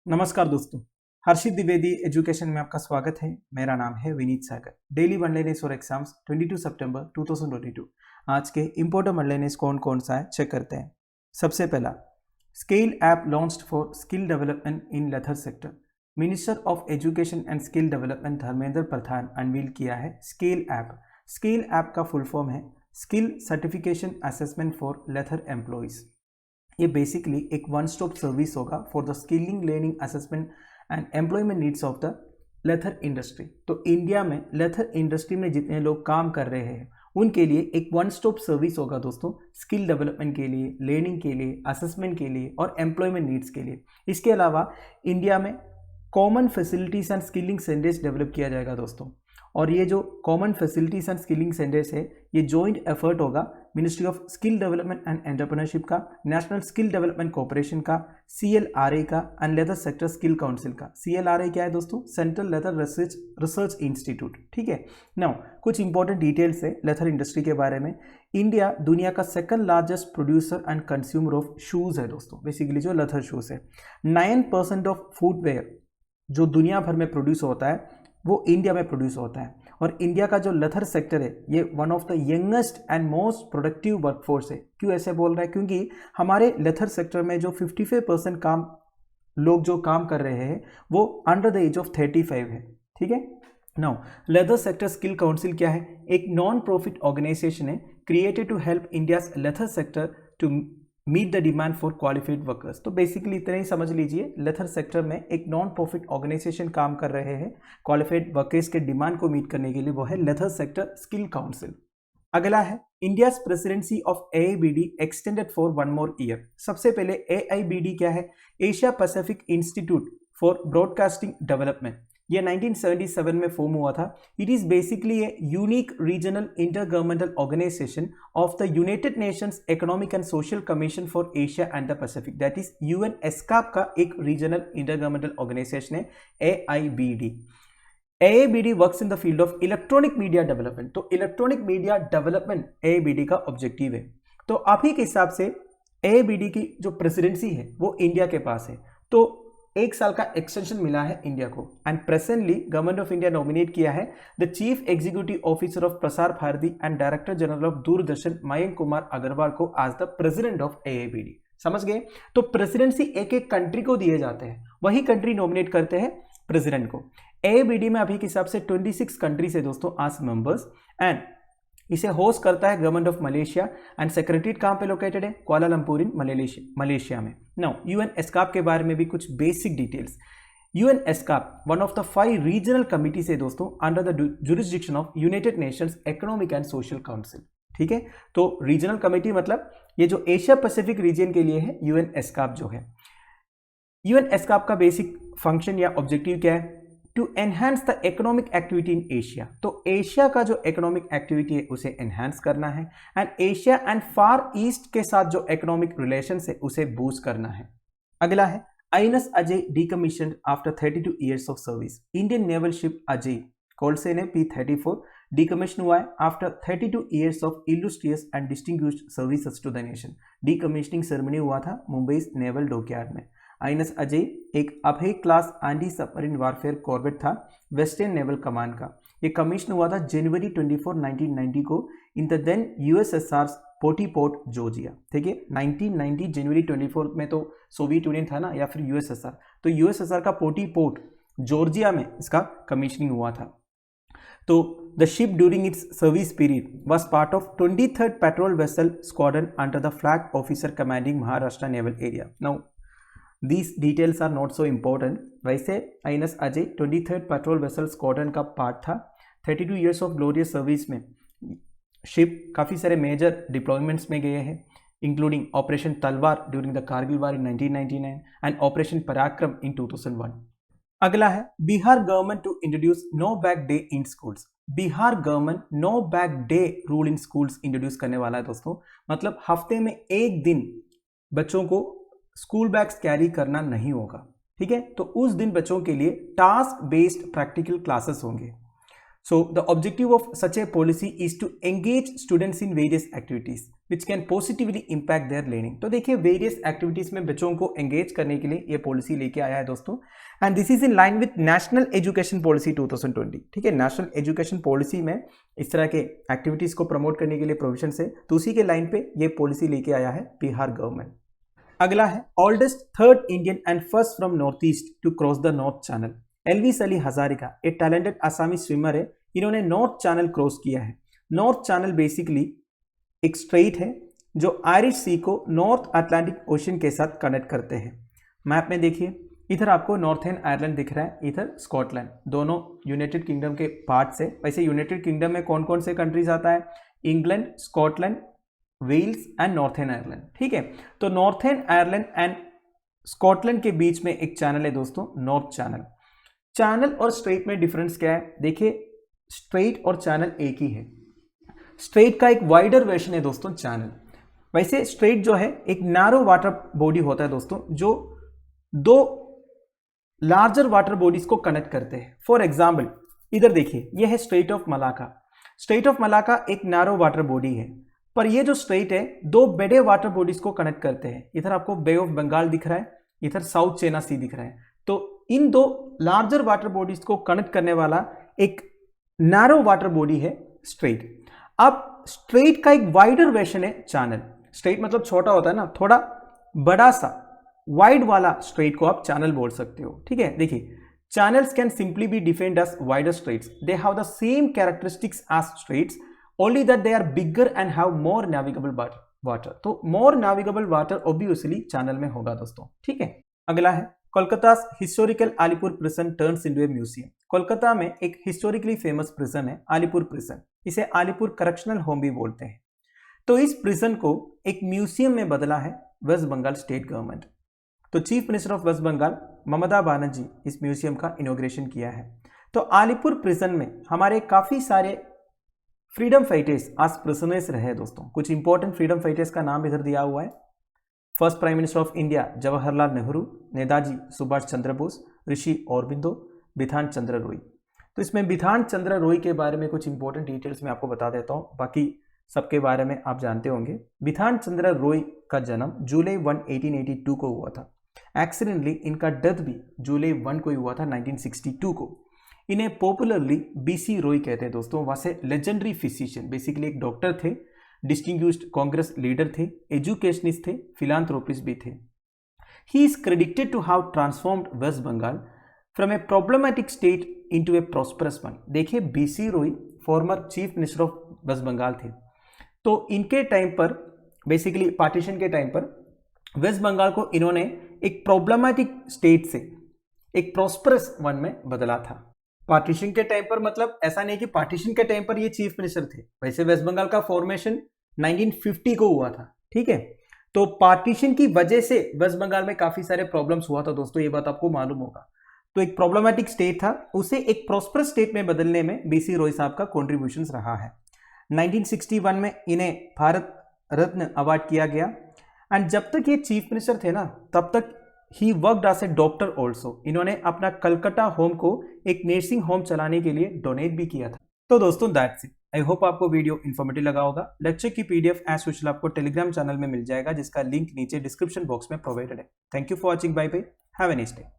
नमस्कार दोस्तों, हर्षित द्विवेदी एजुकेशन में आपका स्वागत है। मेरा नाम है विनीत सागर। डेली वनलाइनर्स और एग्जाम्स 22 सितंबर 2022। आज के इंपॉर्टेंट वनलाइनर्स कौन कौन सा है चेक करते हैं। सबसे पहला, skill app launched for skill development in leather sector. Minister of education and skill development Dharmendra Pradhan unveil किया है स्किल ऐप। स्किल ऐप का फुल फॉर्म है skill certification assessment for leather employees. ये बेसिकली एक वन स्टॉप सर्विस होगा for the skilling learning assessment and employment needs of the लेथर industry. तो India में लेथर industry में जितने लोग काम कर रहे हैं उनके लिए एक वन स्टॉप सर्विस होगा दोस्तों, स्किल डेवलपमेंट के लिए, लर्निंग के लिए, असेसमेंट के लिए और एम्प्लॉयमेंट नीड्स के लिए। इसके अलावा इंडिया में common facilities and skilling centres develop किया जाएगा दोस्तों। और ये जो common facilities and skilling centres है ये जॉइंट एफर्ट होगा ministry of skill development and entrepreneurship का, नेशनल स्किल डेवलपमेंट कॉर्पोरेशन का, CLRA का and leather sector skill council का। CLRA क्या है दोस्तों? Central leather research institute. ठीक है। नाउ कुछ इंपॉर्टेंट डिटेल्स है लेदर इंडस्ट्री के बारे में। इंडिया दुनिया का second largest producer and consumer of shoes है दोस्तों, बेसिकली जो लेदर शूज़ है। 9% ऑफ फुटवेयर जो दुनिया भर में प्रोड्यूस होता है वो इंडिया में प्रोड्यूस होता है। और इंडिया का जो लेदर सेक्टर है ये one of the youngest and most productive workforce है। क्यों ऐसे बोल रहा है? क्योंकि हमारे लेदर सेक्टर में जो 55% लोग जो काम कर रहे हैं वो अंडर द एज ऑफ 35 है। ठीक है। Now leather sector skill council क्या है? एक नॉन प्रॉफिट ऑर्गेनाइजेशन है created to help India's leather sector to meet the demand for qualified workers. तो बेसिकली इतना ही समझ लीजिए, लेदर सेक्टर में एक नॉन प्रॉफिट ऑर्गेनाइजेशन काम कर रहे हैं क्वालिफाइड वर्कर्स के डिमांड को मीट करने के लिए, वो है लेदर सेक्टर स्किल काउंसिल। अगला है India's presidency of AIBD extended for 1 more year. सबसे पहले AIBD क्या है? Asia Pacific Institute for Broadcasting Development. ये 1977 में फॉर्म हुआ था। It is basically a unique regional intergovernmental organization of the United Nations Economic and Social Commission for Asia and the Pacific, that is UN-ESCAP का एक regional intergovernmental organization है AIBD। AIBD works in the field of electronic media development. तो electronic media development AIBD का objective है। तो आप ही के हिसाब से AIBD की जो प्रेसिडेंसी है वो इंडिया के पास है, तो 1 साल का एक्सटेंशन मिला है इंडिया को। And presently government of India nominate किया है the chief executive officer of Prasar Bharati and director general of Doordarshan Mayank Kumar Agarwal को आज द प्रेसिडेंट ऑफ AIBD। समझ गए? तो प्रेसिडेंसी एक एक कंट्री को दिए जाते हैं, वही कंट्री नॉमिनेट करते हैं प्रेसिडेंट को। AIBD में अभी के हिसाब से 26 कंट्रीज है दोस्तों आज मेंबर्स। एंड इसे होस्ट करता है government of Malaysia and secretariat कहाँ पे लोकेटेड है? कुआलालंपुर इन मलेशिया में। नाउ UN-ESCAP के बारे में भी कुछ basic details. UN-ESCAP one of the 5 regional committees है दोस्तों under the jurisdiction of United Nations Economic and social council. ठीक है। तो रीजनल कमिटी मतलब ये जो एशिया पैसिफिक रीजन के लिए है UN-ESCAP जो है। UN-ESCAP का बेसिक फंक्शन या ऑब्जेक्टिव क्या है? To enhance the economic activity in Asia. तो एशिया का जो इकोनॉमिक एक्टिविटी है उसे एनहांस करना है and Asia and Far East के साथ जो इकोनॉमिक रिलेशन है उसे बूस्ट करना है। अगला है INS Ajay decommission after 32 years of service. Indian naval ship Ajay कोलसे ने P-34 डीकमीशन हुआ है आफ्टर 32 ईयर्स ऑफ illustrious and distinguished services to the nation. Decommissioning ceremony हुआ था मुंबई नेवल डॉकयार्ड में। INS अजय एक Abhay class anti submarine warfare corvette था वेस्टर्न नेवल कमांड का। ये कमीशन हुआ था जनवरी 24, 1990 को in the then USSR Poti port Georgia. ठीक है। 1990 जनवरी 24 में तो सोवियत यूनियन था ना, या फिर USSR, तो USSR का पोर्टी पोर्ट जॉर्जिया में इसका कमीशनिंग हुआ था। तो the ship during its service period was part of 23rd patrol vessel squadron under the flag officer commanding Maharashtra naval area. Now These details are not so important। वैसे INS Ajay 23rd patrol vessel squadron का part था। 32 years of glorious service में ship काफ़ी सारे major deployments में गए हैं, including operation तलवार during the Kargil war in 1999 and operation पराक्रम इन 2001। अगला है Bihar government to introduce no bag day in schools. Bihar government no bag day rule in schools introduce करने वाला है दोस्तों। मतलब हफ्ते में एक दिन बच्चों को स्कूल बैग्स कैरी करना नहीं होगा। ठीक है। तो उस दिन बच्चों के लिए टास्क बेस्ड प्रैक्टिकल क्लासेस होंगे। So the objective of such a policy is to engage students in various activities. Which can positively impact their learning. तो देखिए वेरियस एक्टिविटीज में बच्चों को एंगेज करने के लिए ये पॉलिसी लेके आया है दोस्तों, and this is in line with national education policy 2020। ठीक है, नेशनल एजुकेशन पॉलिसी में इस तरह के एक्टिविटीज को प्रमोट करने के लिए प्रोविजन है, तो उसी के लाइन पे ये पॉलिसी लेके आया है बिहार गवर्नमेंट। अगला है oldest third Indian and first from North East to cross the North Channel. Elvis Ali Hazarika एक टैलेंटेड आसामी स्विमर है, इन्होंने नॉर्थ चैनल क्रॉस किया है। नॉर्थ चैनल बेसिकली एक स्ट्रेट है जो आयरिश सी को नॉर्थ अटलांटिक ओशन के साथ कनेक्ट करते हैं। मैप में देखिए, इधर आपको नॉर्थर्न आयरलैंड दिख रहा है, इधर स्कॉटलैंड, दोनों यूनाइटेड किंगडम के पार्ट्स है। वैसे यूनाइटेड किंगडम में कौन कौन से कंट्रीज आता है? England, Scotland, Wales and Northern Ireland. ठीक है, तो नॉर्थर्न आयरलैंड एंड स्कॉटलैंड के बीच में एक चैनल है दोस्तों, नॉर्थ चैनल। चैनल और स्ट्रेट में डिफरेंस क्या है? देखिए स्ट्रेट और चैनल एक ही है। स्ट्रेट का एक वाइडर वर्जन है दोस्तों चैनल। वैसे स्ट्रेट जो है एक नैरो वाटर बॉडी होता है दोस्तों, जो दो लार्जर वाटर बॉडीज को कनेक्ट करते हैं। फॉर एग्जाम्पल इधर देखिए, यह है straight of Malacca. Straight of Malacca एक नैरो वाटर बॉडी है, पर ये जो स्ट्रेट है दो बड़े वाटर बॉडीज को कनेक्ट करते हैं। इधर आपको बे ऑफ बंगाल दिख रहा है, इधर साउथ चाइना सी दिख रहा है। तो इन दो लार्जर वाटर बॉडीज को कनेक्ट करने वाला एक नैरो वाटर बॉडी है स्ट्रेट। अब स्ट्रेट का एक वाइडर वर्जन है चैनल। स्ट्रेट मतलब छोटा होता है ना, थोड़ा बड़ा सा वाइड वाला स्ट्रेट को आप चैनल बोल सकते हो। ठीक है, देखिए channels can simply be defined as wider straits. They have the same characteristics as straits, only that they are bigger and have more navigable water। तो more navigable water obviously channel में होगा दोस्तों। ठीक है, अगला है Kolkata historical Alipore prison turns into a museum. Kolkata में एक हिस्टोरिकली फेमस प्रिजन है अलीपुर प्रिजन, इसे अलीपुर करक्शनल होम भी बोलते हैं। तो इस प्रिजन को एक म्यूजियम में बदला है वेस्ट बंगाल स्टेट गवर्नमेंट। तो chief minister of West Bengal Mamata Banerjee इस म्यूजियम का इनॉग्रेशन किया है। तो अलीपुर प्रिजन में हमारे काफी सारे फ्रीडम फाइटर्स आज प्रिजनर्स रहे दोस्तों। कुछ इंपॉर्टेंट फ्रीडम फाइटर्स का नाम इधर दिया हुआ है। First prime minister of India Jawaharlal Nehru, Netaji Subhash Chandra Bose, Rishi Aurobindo, Bidhan Chandra Roy. तो इसमें बिधान चंद्र रॉय के बारे में कुछ इंपॉर्टेंट डिटेल्स मैं आपको बता देता हूँ, बाकी सबके बारे में आप जानते होंगे। बिधान चंद्र रॉय का जन्म जुलाई 1, 1882 को हुआ था। एक्सीडेंटली इनका डेथ भी जुलाई 1 को हुआ था 1962 को। इन्हें पॉपुलरली बीसी रॉय कहते हैं दोस्तों। वहाँ से लेजेंडरी फिजिशियन, बेसिकली एक डॉक्टर थे, डिस्टिंग्विश्ड कांग्रेस लीडर थे, एजुकेशनिस्ट थे, फिलांथ्रोपिस्ट भी थे। He is credited to have transformed West Bengal from a problematic state into a prosperous one. देखिए BC Roy former chief minister of West Bengal थे। तो इनके टाइम पर बेसिकली पार्टीशन के टाइम पर वेस्ट बंगाल को इन्होंने एक प्रॉब्लमेटिक स्टेट से एक प्रॉस्परस वन में बदला था। पार्टीशन के टाइम पर मतलब ऐसा नहीं कि पार्टीशन के टाइम पर ये चीफ मिनिस्टर थे। वैसे वेस्ट बंगाल का फॉर्मेशन 1950 को हुआ था। ठीक है, तो पार्टीशन की वजह से वेस्ट बंगाल में काफी सारे प्रॉब्लम्स हुआ था दोस्तों, ये बात आपको मालूम होगा। तो एक प्रॉब्लमेटिक स्टेट था, उसे एक प्रॉस्परस स्टेट में बदलने में बीसी रॉय साहब का कॉन्ट्रीब्यूशन रहा है। 1961 में इन्हें भारत रत्न अवार्ड किया गया। एंड जब तक ये चीफ मिनिस्टर थे ना, तब तक ही worked as a doctor also. इन्होंने अपना कलकत्ता होम को एक नर्सिंग होम चलाने के लिए डोनेट भी किया था। तो दोस्तों दैट्स इट। आई होप आपको वीडियो इन्फॉर्मेटिव लगा होगा। लेक्चर की पीडीएफ एज यूजुअल आपको टेलीग्राम चैनल में मिल जाएगा, जिसका लिंक नीचे डिस्क्रिप्शन बॉक्स में प्रोवाइडेड है। Thank you for watching, bye bye, have a nice day.